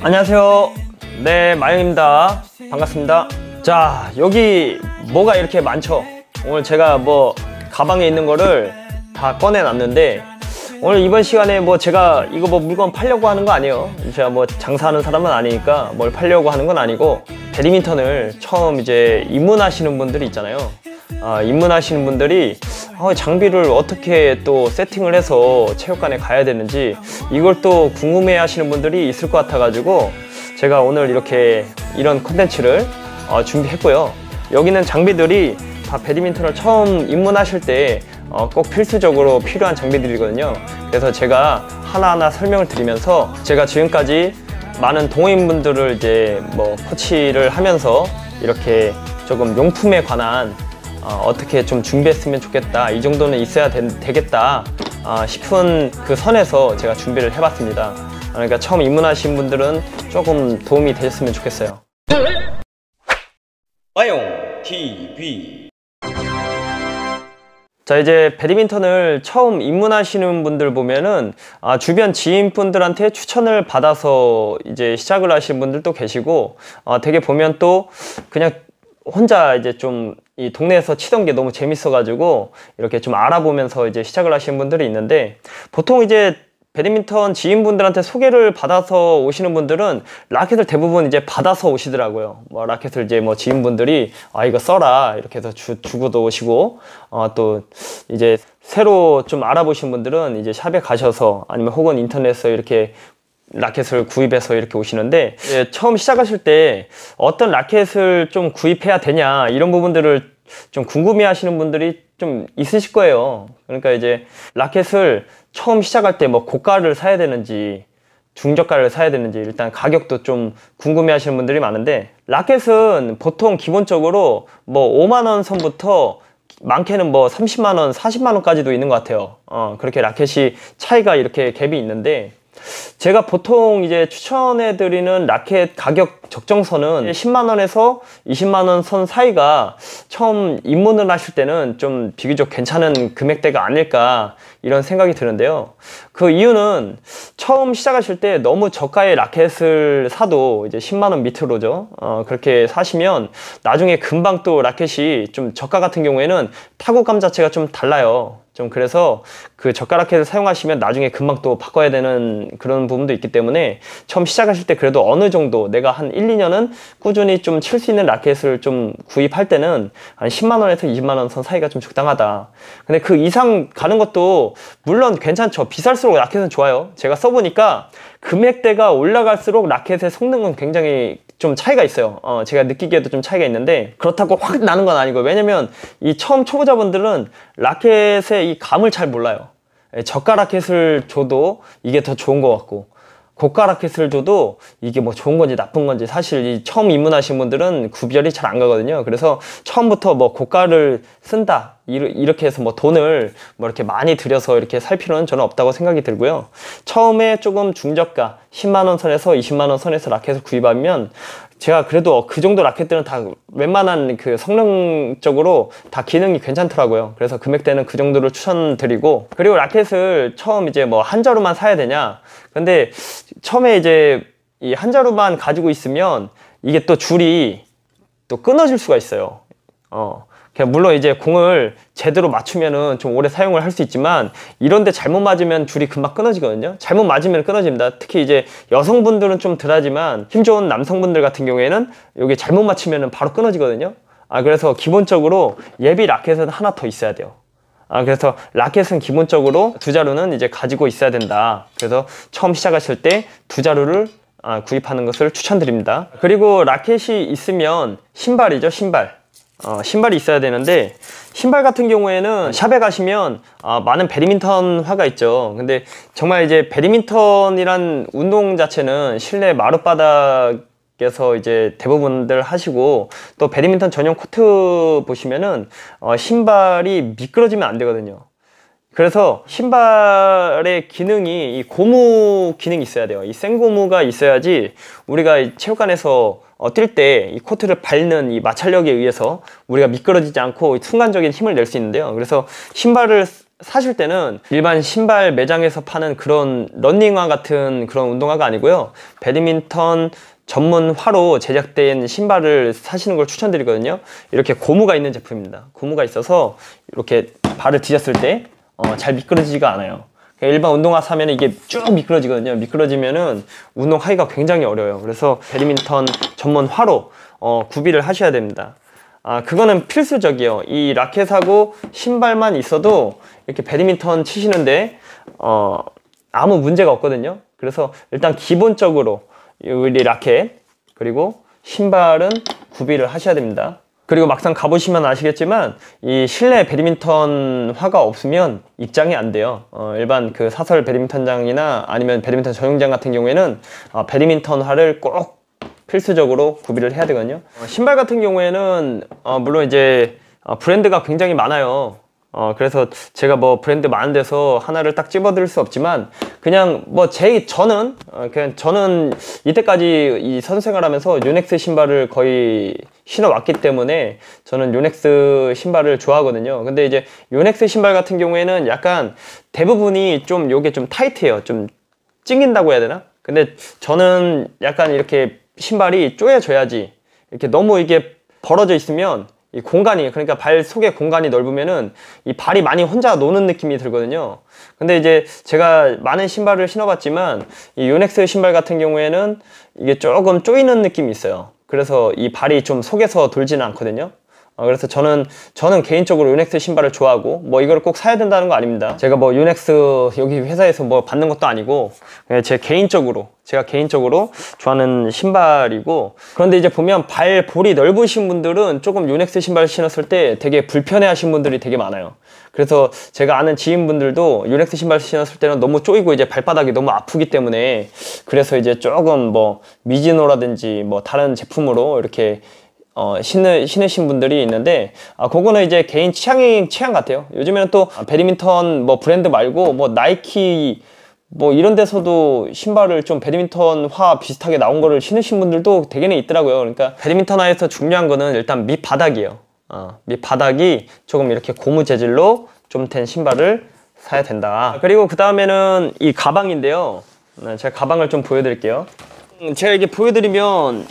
안녕하세요. 네, 마영입니다. 반갑습니다. 자, 여기 뭐가 이렇게 많죠? 오늘 제가 뭐 가방에 있는 거를 다 꺼내놨는데, 오늘 이번 시간에 뭐 제가 이거 뭐 물건 팔려고 하는 거 아니에요. 제가 뭐 장사하는 사람은 아니니까 뭘 팔려고 하는 건 아니고, 배드민턴을 처음 이제 입문하시는 분들이 있잖아요. 입문하시는 분들이 장비를 어떻게 또 세팅을 해서 체육관에 가야 되는지 이걸 또 궁금해 하시는 분들이 있을 것 같아 가지고 제가 오늘 이렇게 이런 컨텐츠를 준비했고요. 여기는 장비들이 다 배드민턴을 처음 입문하실 때 꼭 필수적으로 필요한 장비들이거든요. 그래서 제가 하나하나 설명을 드리면서, 제가 지금까지 많은 동호인분들을 이제 뭐 코치를 하면서 이렇게 조금 용품에 관한 어떻게 좀 준비했으면 좋겠다, 이 정도는 있어야 되겠다 싶은 그 선에서 제가 준비를 해봤습니다. 그러니까 처음 입문하신 분들은 조금 도움이 되셨으면 좋겠어요. 마용TV. 자, 이제 배드민턴을 처음 입문하시는 분들 보면은 주변 지인분들한테 추천을 받아서 이제 시작을 하시는 분들도 계시고, 되게 보면 또 그냥 혼자 이제 좀 이 동네에서 치던 게 너무 재밌어 가지고 이렇게 좀 알아보면서 이제 시작을 하시는 분들이 있는데, 보통 이제 배드민턴 지인분들한테 소개를 받아서 오시는 분들은 라켓을 대부분 이제 받아서 오시더라고요. 뭐 라켓을 이제 뭐 지인분들이 이거 써라 이렇게 해서 주고도 오시고, 또 이제 새로 좀 알아보신 분들은 이제 샵에 가셔서 아니면 혹은 인터넷에서 이렇게 라켓을 구입해서 이렇게 오시는데, 처음 시작하실 때 어떤 라켓을 좀 구입해야 되냐, 이런 부분들을 좀 궁금해 하시는 분들이 좀 있으실 거예요. 그러니까 이제 라켓을 처음 시작할 때 뭐 고가를 사야 되는지 중저가를 사야 되는지, 일단 가격도 좀 궁금해 하시는 분들이 많은데, 라켓은 보통 기본적으로 뭐 5만원 선부터 많게는 뭐 30만원, 40만원까지도 있는 것 같아요. 그렇게 라켓이 차이가 이렇게 갭이 있는데, 제가 보통 이제 추천해 드리는 라켓 가격 적정선은 10만원에서 20만원 선 사이가 처음 입문을 하실 때는 좀 비교적 괜찮은 금액대가 아닐까, 이런 생각이 드는데요. 그 이유는 처음 시작하실 때 너무 저가의 라켓을 사도 이제 10만원 밑으로죠. 그렇게 사시면 나중에 금방 또 라켓이 좀 저가 같은 경우에는 타구감 자체가 좀 달라요. 좀 그래서 그 저가 라켓을 사용하시면 나중에 금방 또 바꿔야 되는 그런 부분도 있기 때문에, 처음 시작하실 때 그래도 어느 정도 내가 한 1, 2년은 꾸준히 좀 칠 수 있는 라켓을 좀 구입할 때는 한 10만원에서 20만원 선 사이가 좀 적당하다. 근데 그 이상 가는 것도 물론 괜찮죠. 비쌀수록 라켓은 좋아요. 제가 써보니까 금액대가 올라갈수록 라켓의 성능은 굉장히 좀 차이가 있어요. 제가 느끼기에도 좀 차이가 있는데, 그렇다고 확 나는 건 아니고, 왜냐면 이 처음 초보자분들은 라켓의 이 감을 잘 몰라요. 저가 라켓을 줘도 이게 더 좋은 것 같고, 고가 라켓을 줘도 이게 뭐 좋은 건지 나쁜 건지 사실 이 처음 입문하신 분들은 구별이 잘 안 가거든요. 그래서 처음부터 뭐 고가를 쓴다 이렇게 해서 뭐 돈을 뭐 이렇게 많이 들여서 이렇게 살 필요는 저는 없다고 생각이 들고요. 처음에 조금 중저가 10만원 선에서 20만원 선에서 라켓을 구입하면, 제가 그래도 그 정도 라켓들은 다 웬만한 그 성능적으로 다 기능이 괜찮더라고요. 그래서 금액대는 그 정도를 추천드리고, 그리고 라켓을 처음 이제 뭐 한 자루만 사야 되냐, 근데 처음에 이제 이 한 자루만 가지고 있으면 이게 또 줄이 또 끊어질 수가 있어요. 물론 이제 공을 제대로 맞추면은 좀 오래 사용을 할 수 있지만, 이런데 잘못 맞으면 줄이 금방 끊어지거든요. 잘못 맞으면 끊어집니다. 특히 이제 여성분들은 좀 덜하지만 힘 좋은 남성분들 같은 경우에는 여기 잘못 맞추면은 바로 끊어지거든요. 그래서 기본적으로 예비 라켓은 하나 더 있어야 돼요. 그래서 라켓은 기본적으로 2자루는 이제 가지고 있어야 된다. 그래서 처음 시작하실 때 2자루를 구입하는 것을 추천드립니다. 그리고 라켓이 있으면 신발이죠, 신발. 신발이 있어야 되는데, 신발 같은 경우에는 샵에 가시면 많은 배드민턴화가 있죠. 근데 정말 이제 배드민턴이란 운동 자체는 실내 마룻바닥에서 이제 대부분들 하시고, 또 배드민턴 전용 코트 보시면은 신발이 미끄러지면 안 되거든요. 그래서 신발의 기능이 이 고무 기능이 있어야 돼요. 이 생고무가 있어야지 우리가 체육관에서 뛸 때 이 코트를 밟는 이 마찰력에 의해서 우리가 미끄러지지 않고 순간적인 힘을 낼 수 있는데요. 그래서 신발을 사실 때는 일반 신발 매장에서 파는 그런 러닝화 같은 그런 운동화가 아니고요. 배드민턴 전문화로 제작된 신발을 사시는 걸 추천드리거든요. 이렇게 고무가 있는 제품입니다. 고무가 있어서 이렇게 발을 디뎠을 때 잘 미끄러지지가 않아요. 일반 운동화 사면 이게 쭉 미끄러지거든요. 미끄러지면은 운동하기가 굉장히 어려워요. 그래서 배드민턴 전문화로 구비를 하셔야 됩니다. 그거는 필수적이에요. 이 라켓하고 신발만 있어도 이렇게 배드민턴 치시는데 아무 문제가 없거든요. 그래서 일단 기본적으로 우리 라켓 그리고 신발은 구비를 하셔야 됩니다. 그리고 막상 가보시면 아시겠지만 이 실내 배드민턴화가 없으면 입장이 안 돼요. 일반 그 사설 배드민턴장이나 아니면 배드민턴 전용장 같은 경우에는 배드민턴화를 꼭 필수적으로 구비를 해야 되거든요. 신발 같은 경우에는 물론 이제 브랜드가 굉장히 많아요. 그래서 제가 뭐 브랜드 많은 데서 하나를 딱 집어드릴 수 없지만 그냥 뭐 저는 이때까지 이 선생활하면서 요넥스 신발을 거의 신어왔기 때문에 저는 요넥스 신발을 좋아하거든요. 근데 이제 요넥스 신발 같은 경우에는 약간 대부분이 좀 요게 좀 타이트해요. 좀 찡긴다고 해야 되나? 근데 저는 약간 이렇게 신발이 조여져야지, 이렇게 너무 이게 벌어져 있으면 이 공간이, 그러니까 발 속의 공간이 넓으면은 이 발이 많이 혼자 노는 느낌이 들거든요. 근데 이제 제가 많은 신발을 신어봤지만 이 요넥스 신발 같은 경우에는 이게 조금 조이는 느낌이 있어요. 그래서 이 발이 좀 속에서 돌지는 않거든요. 그래서 저는 개인적으로 요넥스 신발을 좋아하고 뭐 이걸 꼭 사야 된다는 거 아닙니다. 제가 뭐 요넥스 여기 회사에서 뭐 받는 것도 아니고 그냥 제가 개인적으로 좋아하는 신발이고, 그런데 이제 보면 발 볼이 넓으신 분들은 조금 요넥스 신발 신었을 때 되게 불편해 하신 분들이 되게 많아요. 그래서 제가 아는 지인분들도 요넥스 신발 신었을 때는 너무 쪼이고 이제 발바닥이 너무 아프기 때문에 그래서 이제 조금 뭐 미즈노라든지 뭐 다른 제품으로 이렇게 신으신 분들이 있는데, 그거는 이제 개인 취향 같아요. 요즘에는 또 배드민턴 뭐 브랜드 말고 뭐 나이키 뭐 이런 데서도 신발을 좀 배드민턴화 비슷하게 나온 거를 신으신 분들도 대개는 있더라고요. 그러니까 배드민턴화에서 중요한 거는 일단 밑바닥이에요. 밑바닥이 조금 이렇게 고무 재질로 좀 된 신발을 사야 된다. 그리고 그 다음에는 이 가방인데요. 제가 가방을 좀 보여드릴게요. 제가 이게 보여드리면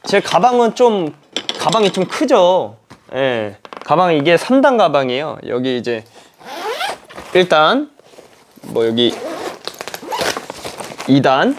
제 가방이 좀 크죠. 예. 가방이 이게 3단 가방이에요. 여기 이제 1단, 뭐 여기 2단,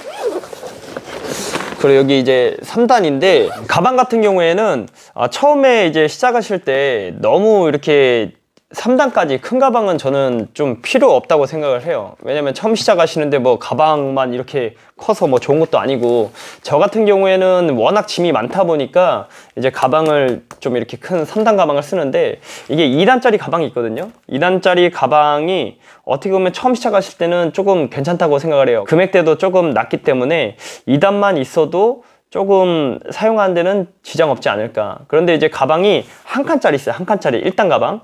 그리고 여기 이제 3단인데, 가방 같은 경우에는 처음에 이제 시작하실 때 너무 이렇게 3단까지 큰 가방은 저는 좀 필요 없다고 생각을 해요. 왜냐면 처음 시작하시는데 뭐 가방만 이렇게 커서 뭐 좋은 것도 아니고, 저 같은 경우에는 워낙 짐이 많다 보니까 이제 가방을 좀 이렇게 큰 3단 가방을 쓰는데, 이게 2단짜리 가방이 있거든요. 2단짜리 가방이 어떻게 보면 처음 시작하실 때는 조금 괜찮다고 생각을 해요. 금액대도 조금 낮기 때문에 2단만 있어도 조금 사용하는 데는 지장 없지 않을까. 그런데 이제 가방이 한 칸짜리 있어요. 한 칸짜리 1단 가방.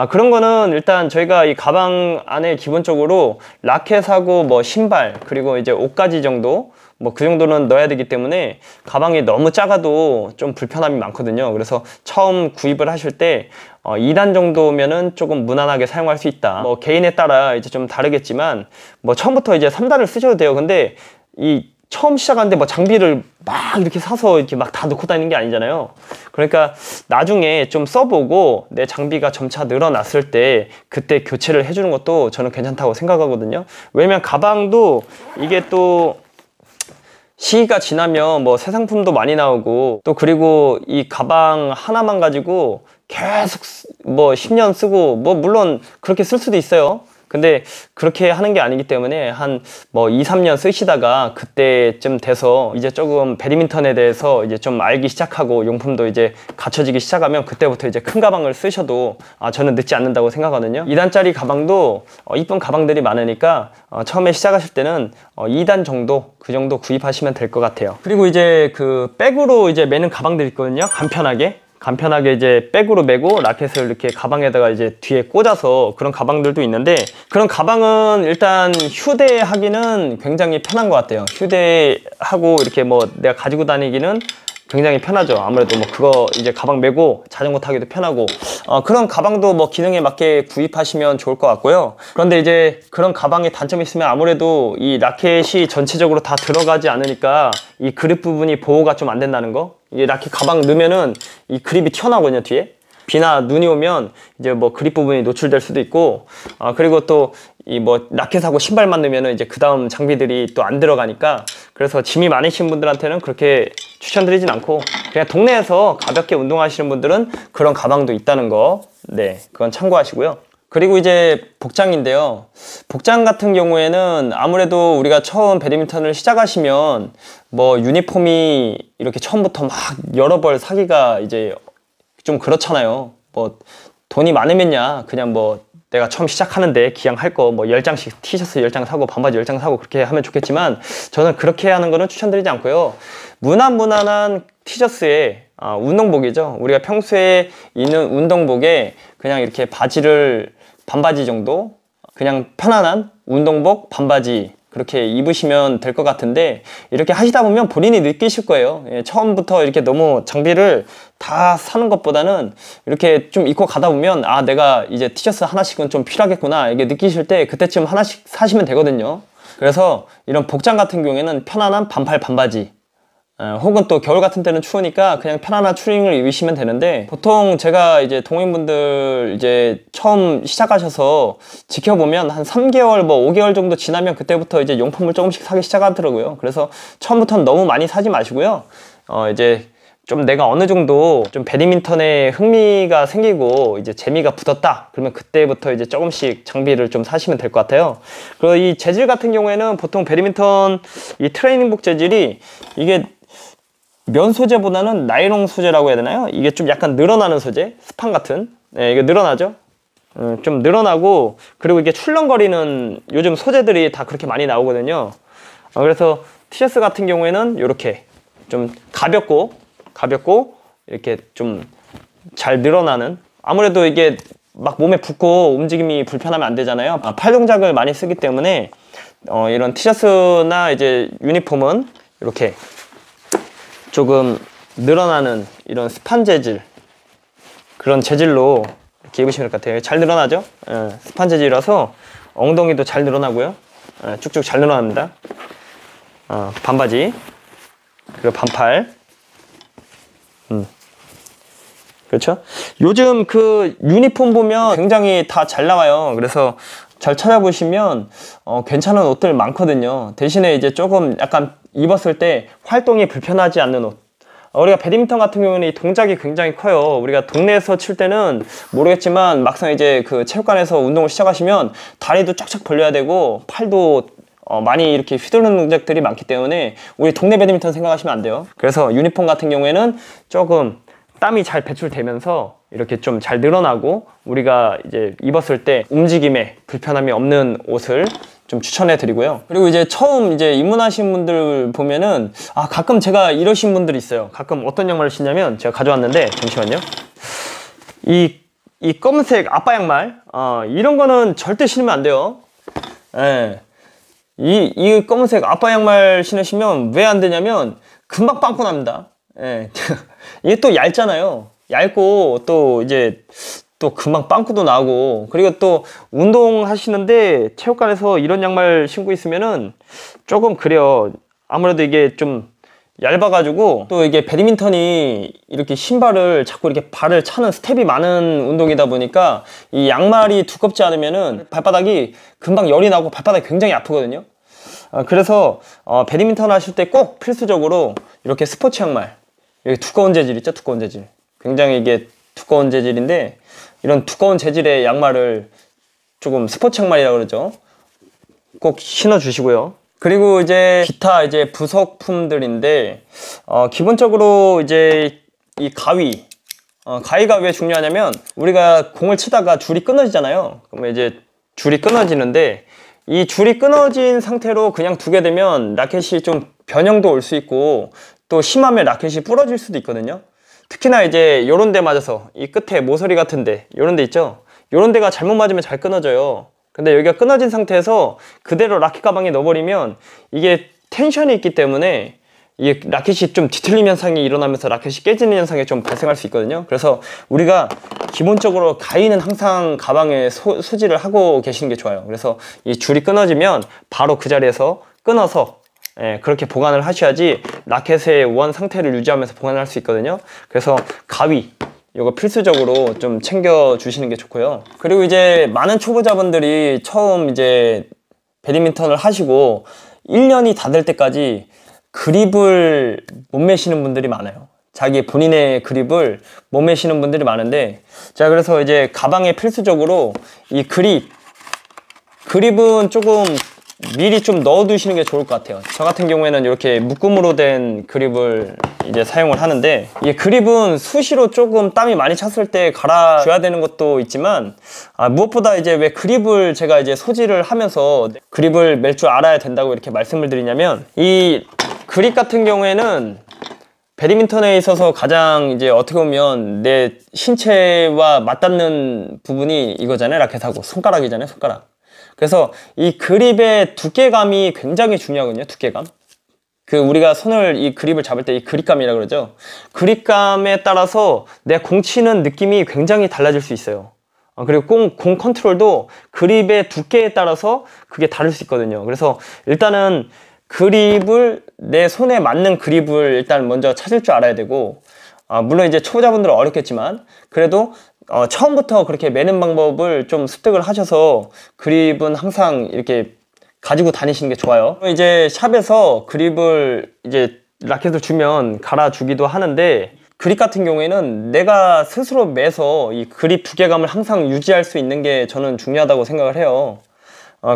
그런 거는 일단 저희가 이 가방 안에 기본적으로 라켓하고 뭐 신발 그리고 이제 옷가지 정도, 뭐 그 정도는 넣어야 되기 때문에 가방이 너무 작아도 좀 불편함이 많거든요. 그래서 처음 구입을 하실 때 2단 정도면은 조금 무난하게 사용할 수 있다. 뭐 개인에 따라 이제 좀 다르겠지만 뭐 처음부터 이제 3단을 쓰셔도 돼요. 근데 이 처음 시작하는데 뭐 장비를 막 이렇게 사서 이렇게 막 다 넣고 다니는 게 아니잖아요. 그러니까 나중에 좀 써보고 내 장비가 점차 늘어났을 때 그때 교체를 해주는 것도 저는 괜찮다고 생각하거든요. 왜냐면 가방도 이게 또 시기가 지나면 뭐 새 상품도 많이 나오고, 또 그리고 이 가방 하나만 가지고 계속 뭐 10년 쓰고, 뭐 물론 그렇게 쓸 수도 있어요. 근데 그렇게 하는 게 아니기 때문에 한 뭐 2, 3년 쓰시다가 그때쯤 돼서 이제 조금 배드민턴에 대해서 이제 좀 알기 시작하고 용품도 이제 갖춰지기 시작하면 그때부터 이제 큰 가방을 쓰셔도 저는 늦지 않는다고 생각하거든요. 2단짜리 가방도 이쁜 가방들이 많으니까 처음에 시작하실 때는 2단 정도, 그 정도 구입하시면 될 것 같아요. 그리고 이제 그 백으로 이제 매는 가방들 있거든요. 간편하게 이제 백으로 메고 라켓을 이렇게 가방에다가 이제 뒤에 꽂아서 그런 가방들도 있는데, 그런 가방은 일단 휴대하기는 굉장히 편한 것 같아요. 휴대하고 이렇게 뭐 내가 가지고 다니기는 굉장히 편하죠. 아무래도 뭐 그거 이제 가방 메고 자전거 타기도 편하고 그런 가방도 뭐 기능에 맞게 구입하시면 좋을 것 같고요. 그런데 이제 그런 가방에 단점이 있으면 아무래도 이 라켓이 전체적으로 다 들어가지 않으니까 이 그립 부분이 보호가 좀 안 된다는 거. 이 라켓 가방 넣으면은 이 그립이 튀어나오거든요, 뒤에. 비나 눈이 오면 이제 뭐 그립 부분이 노출될 수도 있고 그리고 또 이 뭐 라켓하고 신발만 넣으면은 이제 그 다음 장비들이 또 안 들어가니까 그래서 짐이 많으신 분들한테는 그렇게 추천드리진 않고 그냥 동네에서 가볍게 운동하시는 분들은 그런 가방도 있다는 거, 네, 그건 참고하시고요. 그리고 이제 복장인데요. 복장 같은 경우에는 아무래도 우리가 처음 배드민턴을 시작하시면 뭐 유니폼이 이렇게 처음부터 막 여러 벌 사기가 이제 좀 그렇잖아요. 뭐 돈이 많으면야 그냥 뭐 내가 처음 시작하는데 기왕 할 거 뭐 10장씩 티셔츠 10장 사고 반바지 10장 사고 그렇게 하면 좋겠지만 저는 그렇게 하는 거는 추천드리지 않고요. 무난무난한 티셔츠에 운동복이죠. 우리가 평소에 입는 운동복에 그냥 이렇게 바지를 반바지 정도 그냥 편안한 운동복 반바지 그렇게 입으시면 될 것 같은데 이렇게 하시다 보면 본인이 느끼실 거예요. 처음부터 이렇게 너무 장비를 다 사는 것보다는 이렇게 좀 입고 가다 보면 내가 이제 티셔츠 하나씩은 좀 필요하겠구나 이게 느끼실 때 그때쯤 하나씩 사시면 되거든요. 그래서 이런 복장 같은 경우에는 편안한 반팔 반바지 혹은 또 겨울 같은 때는 추우니까 그냥 편안한 추리닝을 입으시면 되는데 보통 제가 이제 동호인분들 이제 처음 시작하셔서 지켜보면 한 3개월 뭐 5개월 정도 지나면 그때부터 이제 용품을 조금씩 사기 시작하더라고요. 그래서 처음부터는 너무 많이 사지 마시고요. 이제 좀 내가 어느 정도 좀 배드민턴에 흥미가 생기고 이제 재미가 붙었다 그러면 그때부터 이제 조금씩 장비를 좀 사시면 될 것 같아요. 그리고 이 재질 같은 경우에는 보통 배드민턴 이 트레이닝복 재질이 이게 면 소재보다는 나일론 소재라고 해야 되나요? 이게 좀 약간 늘어나는 소재, 스판 같은. 네, 이게 늘어나죠? 좀 늘어나고 그리고 이게 출렁거리는 요즘 소재들이 다 그렇게 많이 나오거든요. 그래서 티셔츠 같은 경우에는 이렇게 좀 가볍고 이렇게 좀 잘 늘어나는 아무래도 이게 막 몸에 붙고 움직임이 불편하면 안 되잖아요. 팔 동작을 많이 쓰기 때문에 이런 티셔츠나 이제 유니폼은 이렇게 조금 늘어나는 이런 스판 재질 그런 재질로 이렇게 입으시면 될 것 같아요. 잘 늘어나죠? 스판 재질이라서 엉덩이도 잘 늘어나고요. 쭉쭉 잘 늘어납니다. 반바지 그리고 반팔 그렇죠? 요즘 그 유니폼 보면 굉장히 다 잘 나와요. 그래서 잘 찾아보시면 괜찮은 옷들 많거든요. 대신에 이제 조금 약간 입었을 때 활동이 불편하지 않는 옷. 우리가 배드민턴 같은 경우는 이 동작이 굉장히 커요. 우리가 동네에서 칠 때는 모르겠지만 막상 이제 그 체육관에서 운동을 시작하시면 다리도 쫙쫙 벌려야 되고 팔도 많이 이렇게 휘두르는 동작들이 많기 때문에 우리 동네 배드민턴 생각하시면 안 돼요. 그래서 유니폼 같은 경우에는 조금 땀이 잘 배출되면서 이렇게 좀 잘 늘어나고 우리가 이제 입었을 때 움직임에 불편함이 없는 옷을 좀 추천해 드리고요. 그리고 이제 처음 이제 입문하신 분들 보면은 가끔 제가 이러신 분들이 있어요. 가끔 어떤 양말을 신냐면 제가 가져왔는데 잠시만요. 이 검은색 아빠 양말 이런 거는 절대 신으면 안 돼요. 예. 이 검은색 아빠 양말 신으시면 왜 안 되냐면 금방 빵꾸 납니다. 예. 이게 또 얇잖아요. 얇고 또 이제 또 금방 빵꾸도 나고 그리고 또 운동하시는데 체육관에서 이런 양말 신고 있으면은 조금 그래요. 아무래도 이게 좀 얇아가지고 또 이게 배드민턴이 이렇게 신발을 자꾸 이렇게 발을 차는 스텝이 많은 운동이다 보니까 이 양말이 두껍지 않으면은 발바닥이 금방 열이 나고 발바닥이 굉장히 아프거든요. 그래서 배드민턴 하실 때 꼭 필수적으로 이렇게 스포츠 양말 여기 두꺼운 재질 있죠? 두꺼운 재질 굉장히 이게 두꺼운 재질인데 이런 두꺼운 재질의 양말을 조금 스포츠 양말이라고 그러죠. 꼭 신어 주시고요. 그리고 이제 기타 이제 부속품들인데 기본적으로 이제 이 가위가 왜 중요하냐면 우리가 공을 치다가 줄이 끊어지잖아요. 그러면 이제 줄이 끊어지는데 이 줄이 끊어진 상태로 그냥 두게 되면 라켓이 좀 변형도 올 수 있고 또 심하면 라켓이 부러질 수도 있거든요. 특히나 이제 요런 데 맞아서 이 끝에 모서리 같은데 요런 데 있죠. 요런 데가 잘못 맞으면 잘 끊어져요. 근데 여기가 끊어진 상태에서 그대로 라켓 가방에 넣어버리면 이게 텐션이 있기 때문에 이 라켓이 좀 뒤틀림 현상이 일어나면서 라켓이 깨지는 현상이 좀 발생할 수 있거든요. 그래서 우리가 기본적으로 가위는 항상 가방에 소지를 하고 계시는 게 좋아요. 그래서 이 줄이 끊어지면 바로 그 자리에서 끊어서 그렇게 보관을 하셔야지 라켓의 원 상태를 유지하면서 보관을 할 수 있거든요. 그래서 가위 이거 필수적으로 좀 챙겨 주시는 게 좋고요. 그리고 이제 많은 초보자분들이 처음 이제 배드민턴을 하시고 1년이 다 될 때까지 그립을 못 매시는 분들이 많아요. 자기 본인의 그립을 못 매시는 분들이 많은데, 자, 그래서 이제 가방에 필수적으로 이 그립은 조금 미리 좀 넣어 두시는 게 좋을 것 같아요. 저 같은 경우에는 이렇게 묶음으로 된 그립을 이제 사용을 하는데, 이 그립은 수시로 조금 땀이 많이 찼을 때 갈아줘야 되는 것도 있지만, 무엇보다 이제 왜 그립을 제가 이제 소지를 하면서 그립을 맬 줄 알아야 된다고 이렇게 말씀을 드리냐면, 이 그립 같은 경우에는 배드민턴에 있어서 가장 이제 어떻게 보면 내 신체와 맞닿는 부분이 이거잖아요. 라켓하고 손가락이잖아요. 손가락. 그래서 이 그립의 두께감이 굉장히 중요하거든요. 두께감. 우리가 이 그립을 잡을 때 이 그립감이라고 그러죠. 그립감에 따라서 내 공 치는 느낌이 굉장히 달라질 수 있어요. 그리고 공 컨트롤도 그립의 두께에 따라서 그게 다를 수 있거든요. 그래서 일단은 내 손에 맞는 그립을 일단 먼저 찾을 줄 알아야 되고, 물론 이제 초보자분들은 어렵겠지만, 그래도 처음부터 그렇게 매는 방법을 좀 습득을 하셔서 그립은 항상 이렇게 가지고 다니시는 게 좋아요. 이제 샵에서 그립을 이제 라켓을 주면 갈아주기도 하는데, 그립 같은 경우에는 내가 스스로 매서 이 그립 두께감을 항상 유지할 수 있는 게 저는 중요하다고 생각을 해요.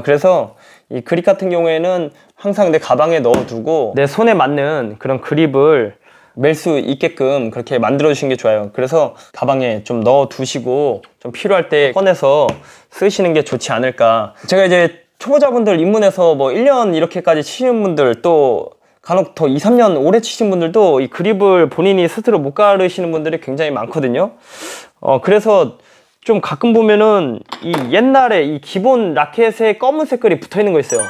그래서 이 그립 같은 경우에는 항상 내 가방에 넣어두고 내 손에 맞는 그런 그립을 맬 수 있게끔 그렇게 만들어 주시는 게 좋아요. 그래서 가방에 좀 넣어 두시고 좀 필요할 때 꺼내서 쓰시는 게 좋지 않을까. 제가 이제 초보자분들 입문해서 뭐 1년 이렇게까지 치시는 분들, 또 간혹 더 2, 3년 오래 치신 분들도 이 그립을 본인이 스스로 못 가르시는 분들이 굉장히 많거든요. 그래서 좀 가끔 보면은 이 옛날에 이 기본 라켓에 검은색 그립 붙어 있는 거 있어요.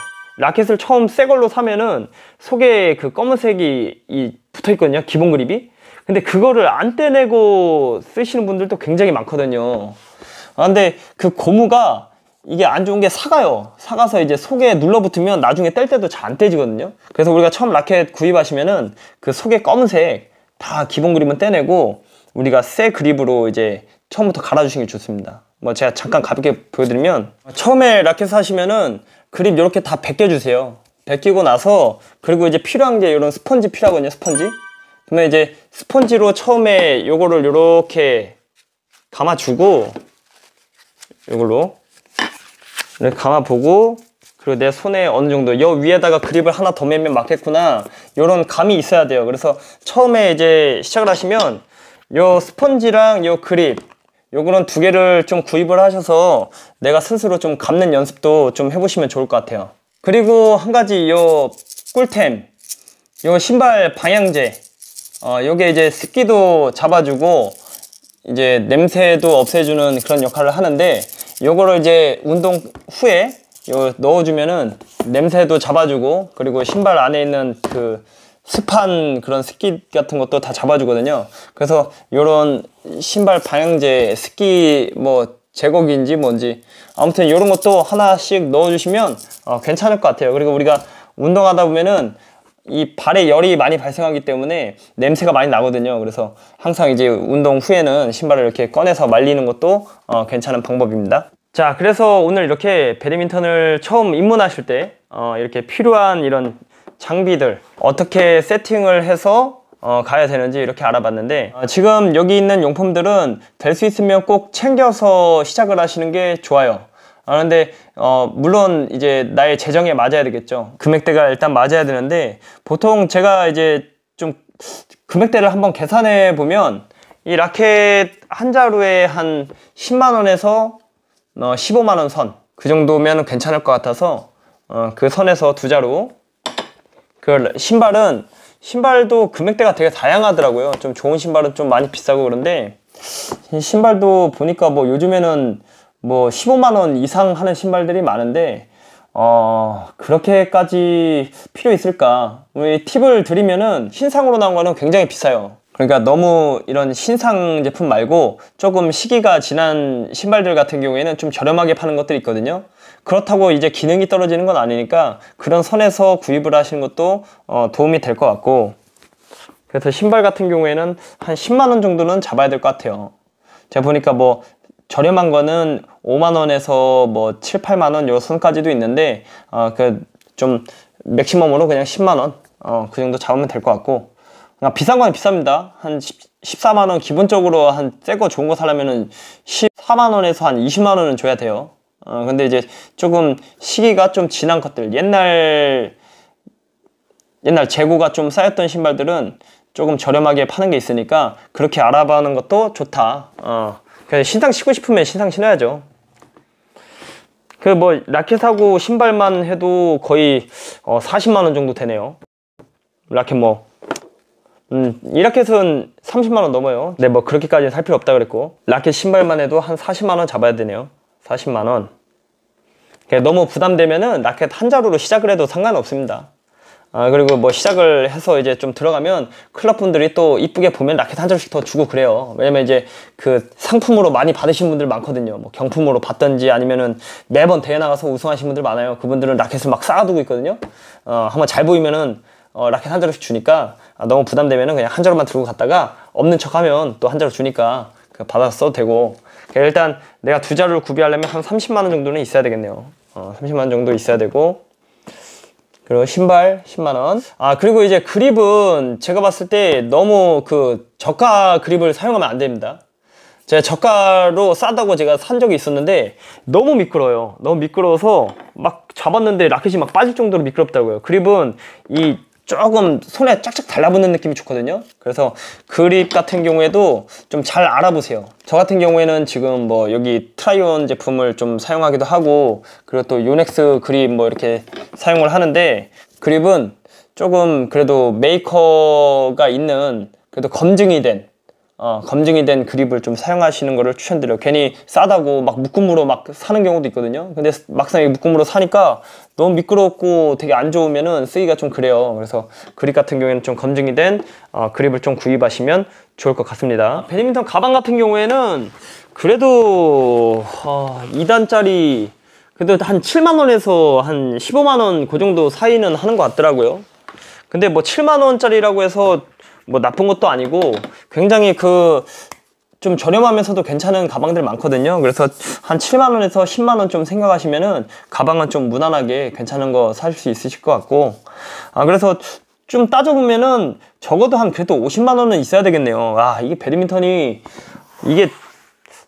라켓을 처음 새 걸로 사면은 속에 그 검은색이 붙어 있거든요. 기본 그립이. 근데 그거를 안 떼내고 쓰시는 분들도 굉장히 많거든요. 근데 그 고무가 이게 안 좋은 게 사가서 이제 속에 눌러붙으면 나중에 뗄 때도 잘 안 떼지거든요. 그래서 우리가 처음 라켓 구입하시면은 그 속에 검은색 다 기본 그립은 떼내고 우리가 새 그립으로 이제 처음부터 갈아주시는 게 좋습니다. 뭐 제가 잠깐 가볍게 보여드리면, 처음에 라켓 사시면은 그립 이렇게 다 벗겨주세요. 벗기고 나서, 그리고 이제 필요한 게 이런 스펀지 필요하거든요. 스펀지. 그러면 이제 스펀지로 처음에 요거를 이렇게 감아주고, 요걸로 이렇게 감아보고, 그리고 내 손에 어느 정도 요 위에다가 그립을 하나 더 매면 맞겠구나, 요런 감이 있어야 돼요. 그래서 처음에 이제 시작을 하시면 요 스펀지랑 요 그립, 요거는 두 개를 좀 구입을 하셔서 내가 스스로 좀 감는 연습도 좀 해보시면 좋을 것 같아요. 그리고 한 가지 요 꿀템, 요 신발 방향제, 요게 이제 습기도 잡아주고 이제 냄새도 없애주는 그런 역할을 하는데, 요거를 이제 운동 후에 넣어주면은 냄새도 잡아주고, 그리고 신발 안에 있는 그 습한 그런 습기 같은 것도 다 잡아주거든요. 그래서 요런 신발 방향제, 습기 뭐 제거기인지 뭔지, 아무튼 요런 것도 하나씩 넣어주시면 괜찮을 것 같아요. 그리고 우리가 운동하다 보면은 이 발에 열이 많이 발생하기 때문에 냄새가 많이 나거든요. 그래서 항상 이제 운동 후에는 신발을 이렇게 꺼내서 말리는 것도 괜찮은 방법입니다. 자, 그래서 오늘 이렇게 배드민턴을 처음 입문하실 때 이렇게 필요한 이런 장비들 어떻게 세팅을 해서 가야 되는지 이렇게 알아봤는데, 지금 여기 있는 용품들은 될 수 있으면 꼭 챙겨서 시작을 하시는 게 좋아요. 그런데 물론 이제 나의 재정에 맞아야 되겠죠. 금액대가 일단 맞아야 되는데, 보통 제가 이제 좀 금액대를 한번 계산해 보면 이 라켓 한 자루에 한 10만원에서 15만원 선, 그 정도면 괜찮을 것 같아서 그 선에서 두 자루. 그 신발도 금액대가 되게 다양하더라고요. 좀 좋은 신발은 좀 많이 비싸고 그런데, 신발도 보니까 뭐 요즘에는 뭐 15만원 이상 하는 신발들이 많은데, 그렇게까지 필요 있을까? 우리 팁을 드리면은 신상으로 나온 거는 굉장히 비싸요. 그러니까 너무 이런 신상 제품 말고 조금 시기가 지난 신발들 같은 경우에는 좀 저렴하게 파는 것들이 있거든요. 그렇다고 이제 기능이 떨어지는 건 아니니까 그런 선에서 구입을 하시는 것도 도움이 될 것 같고, 그래서 신발 같은 경우에는 한 10만 원 정도는 잡아야 될 것 같아요. 제가 보니까 뭐 저렴한 거는 5만 원에서 뭐 7, 8만 원 요 선까지도 있는데 그 좀 맥시멈으로 그냥 10만 원 그 정도 잡으면 될 것 같고, 비싼 건 비쌉니다. 한 14만 원 기본적으로 한 새 거 좋은 거 사려면은 14만 원에서 한 20만 원은 줘야 돼요. 근데 이제 조금 시기가 좀 지난 것들, 옛날 재고가 좀 쌓였던 신발들은 조금 저렴하게 파는 게 있으니까 그렇게 알아보는 것도 좋다. 그래서 신상 신고 싶으면 신상 신어야죠. 그 뭐 라켓하고 신발만 해도 거의 40만 원 정도 되네요. 라켓 뭐 이 라켓은 30만 원 넘어요. 네, 뭐 그렇게까지 살 필요 없다 그랬고, 라켓 신발만 해도 한 40만 원 잡아야 되네요. 40만 원. 너무 부담되면은 라켓 한 자루로 시작을 해도 상관없습니다. 그리고 뭐 시작을 해서 이제 좀 들어가면 클럽분들이 또 이쁘게 보면 라켓 한 자루씩 더 주고 그래요. 왜냐면 이제 그 상품으로 많이 받으신 분들 많거든요. 뭐 경품으로 받던지 아니면은 매번 대회 나가서 우승하신 분들 많아요. 그분들은 라켓을 막 쌓아두고 있거든요. 한번 잘 보이면은 라켓 한 자루씩 주니까 너무 부담되면은 그냥 한 자루만 들고 갔다가 없는 척 하면 또 한 자루 주니까 받아서 써도 되고, 일단 내가 두 자루를 구비하려면 한 30만 원 정도는 있어야 되겠네요. 30만 원 정도 있어야 되고, 그리고 신발 10만 원. 그리고 이제 그립은 제가 봤을 때 너무 그 저가 그립을 사용하면 안 됩니다. 제가 저가로 싸다고 제가 산 적이 있었는데 너무 미끄러워요. 너무 미끄러워서 막 잡았는데 라켓이 막 빠질 정도로 미끄럽다고요. 그립은 이 조금 손에 쫙쫙 달라붙는 느낌이 좋거든요. 그래서 그립 같은 경우에도 좀 잘 알아보세요. 저 같은 경우에는 지금 뭐 여기 트라이온 제품을 좀 사용하기도 하고, 그리고 또 요넥스 그립 뭐 이렇게 사용을 하는데, 그립은 조금 그래도 메이커가 있는 그래도 검증이 된 그립을 좀 사용하시는 거를 추천드려요. 괜히 싸다고 막 묶음으로 막 사는 경우도 있거든요. 근데 막상 이 묶음으로 사니까 너무 미끄럽고 되게 안 좋으면은 쓰기가 좀 그래요. 그래서 그립 같은 경우에는 좀 검증이 된 그립을 좀 구입하시면 좋을 것 같습니다. 배드민턴 가방 같은 경우에는 그래도 2단짜리 그래도 한 7만 원에서 한 15만 원 그 정도 사이는 하는 것 같더라고요. 근데 뭐 7만 원짜리라고 해서 뭐 나쁜 것도 아니고 굉장히 좀 저렴하면서도 괜찮은 가방들 많거든요. 그래서 한 7만 원에서 10만 원 좀 생각하시면은 가방은 좀 무난하게 괜찮은 거 살 수 있으실 것 같고, 그래서 좀 따져보면은 적어도 한 그래도 50만 원은 있어야 되겠네요. 이게 배드민턴이 이게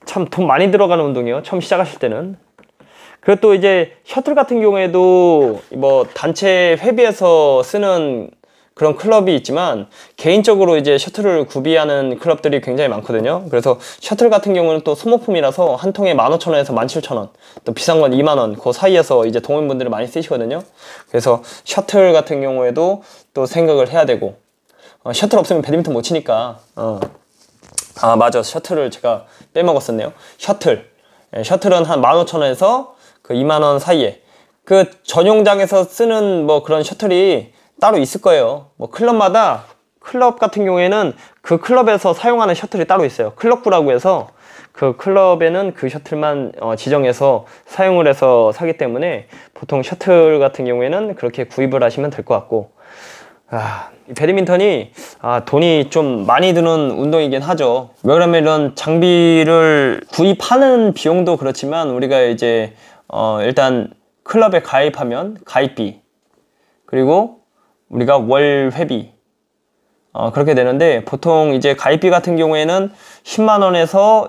참 돈 많이 들어가는 운동이에요. 처음 시작하실 때는. 그리고 또 이제 셔틀 같은 경우에도 뭐 단체 회비에서 쓰는 그런 클럽이 있지만 개인적으로 이제 셔틀을 구비하는 클럽들이 굉장히 많거든요. 그래서 셔틀 같은 경우는 또 소모품이라서 한 통에 15,000원에서 17,000원, 또 비싼 건 2만 원, 그 사이에서 이제 동호인분들이 많이 쓰시거든요. 그래서 셔틀 같은 경우에도 또 생각을 해야 되고, 셔틀 없으면 배드민턴 못 치니까. 맞아, 셔틀을 제가 빼먹었었네요. 셔틀은 한 15,000원에서 그 2만 원 사이에, 그 전용장에서 쓰는 뭐 그런 셔틀이 따로 있을 거예요. 뭐 클럽 같은 경우에는 그 클럽에서 사용하는 셔틀이 따로 있어요. 클럽구라고 해서 그 클럽에는 그 셔틀만 지정해서 사용을 해서 사기 때문에 보통 셔틀 같은 경우에는 그렇게 구입을 하시면 될 것 같고, 배드민턴이 돈이 좀 많이 드는 운동이긴 하죠. 왜 그러면 이런 장비를 구입하는 비용도 그렇지만 우리가 이제 일단 클럽에 가입하면 가입비, 그리고 우리가 월 회비 그렇게 되는데, 보통 이제 가입비 같은 경우에는 10만 원에서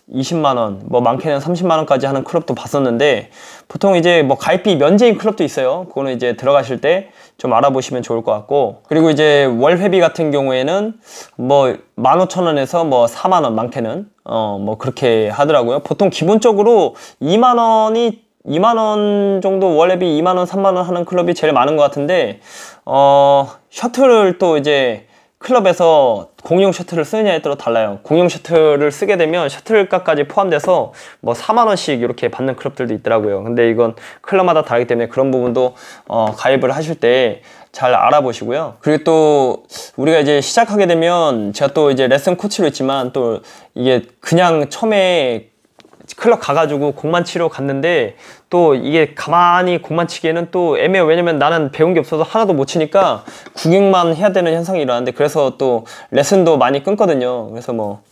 20만 원, 뭐 많게는 30만 원까지 하는 클럽도 봤었는데, 보통 이제 뭐 가입비 면제인 클럽도 있어요. 그거는 이제 들어가실 때 좀 알아보시면 좋을 것 같고, 그리고 이제 월 회비 같은 경우에는 뭐 15,000원에서 뭐 4만 원, 많게는 뭐 그렇게 하더라고요. 보통 기본적으로 2만 원 정도 월회비 2만 원, 3만 원 하는 클럽이 제일 많은 것 같은데, 셔틀을 또 이제 클럽에서 공용 셔틀을 쓰느냐에 따라 달라요. 공용 셔틀을 쓰게 되면 셔틀값까지 포함돼서 뭐 4만 원씩 이렇게 받는 클럽들도 있더라고요. 근데 이건 클럽마다 다르기 때문에 그런 부분도 가입을 하실 때 잘 알아보시고요. 그리고 또 우리가 이제 시작하게 되면 제가 또 이제 레슨 코치로 있지만 또 이게 그냥 처음에 클럽 가가지고 공만 치러 갔는데 또 이게 가만히 공만 치기에는 또 애매해요. 왜냐면 나는 배운 게 없어서 하나도 못 치니까 구경만 해야 되는 현상이 일어나는데, 그래서 또 레슨도 많이 끊거든요. 그래서 뭐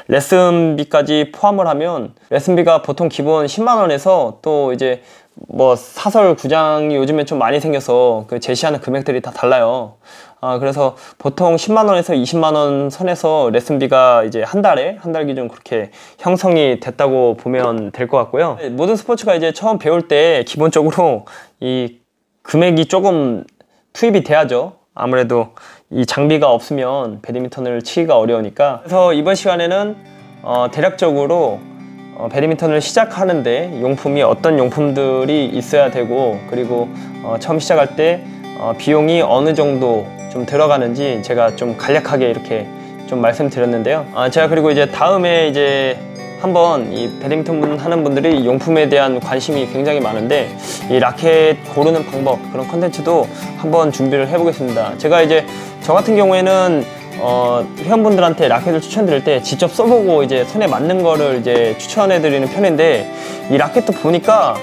레슨비까지 포함을 하면 레슨비가 보통 기본 10만 원에서 또 이제 뭐 사설 구장이 요즘에 좀 많이 생겨서 그 제시하는 금액들이 다 달라요. 그래서 보통 10만 원에서 20만 원 선에서 레슨비가 이제 한 달 기준 그렇게 형성이 됐다고 보면 될 것 같고요. 모든 스포츠가 이제 처음 배울 때 기본적으로 이 금액이 조금 투입이 돼야죠. 아무래도 이 장비가 없으면 배드민턴을 치기가 어려우니까. 그래서 이번 시간에는 대략적으로 배드민턴을 시작하는데 용품이 어떤 용품들이 있어야 되고, 그리고 처음 시작할 때 비용이 어느 정도 좀 들어가는지 제가 좀 간략하게 이렇게 좀 말씀드렸는데요. 제가 그리고 이제 다음에 이제 한번 이 배드민턴 하는 분들이 용품에 대한 관심이 굉장히 많은데 이 라켓 고르는 방법, 그런 컨텐츠도 한번 준비를 해보겠습니다. 제가 이제 저 같은 경우에는 회원분들한테 라켓을 추천드릴 때 직접 써보고 이제 손에 맞는 거를 이제 추천해드리는 편인데, 이 라켓도 보니까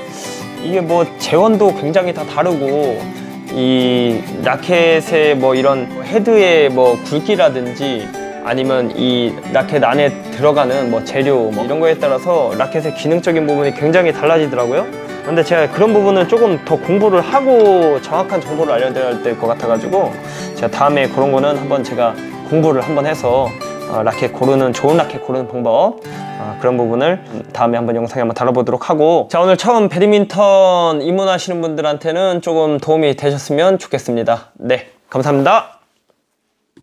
이게 뭐 재원도 굉장히 다 다르고, 이 라켓의 뭐 이런 헤드의 뭐 굵기라든지 아니면 이 라켓 안에 들어가는 뭐 재료 뭐 이런 거에 따라서 라켓의 기능적인 부분이 굉장히 달라지더라고요. 근데 제가 그런 부분은 조금 더 공부를 하고 정확한 정보를 알려드려야 될 것 같아가지고 제가 다음에 그런 거는 한번 제가 공부를 한번 해서 라켓 고르는, 좋은 라켓 고르는 방법, 그런 부분을 다음에 한번 영상에 한번 다뤄보도록 하고, 자, 오늘 처음 배드민턴 입문하시는 분들한테는 조금 도움이 되셨으면 좋겠습니다. 네, 감사합니다.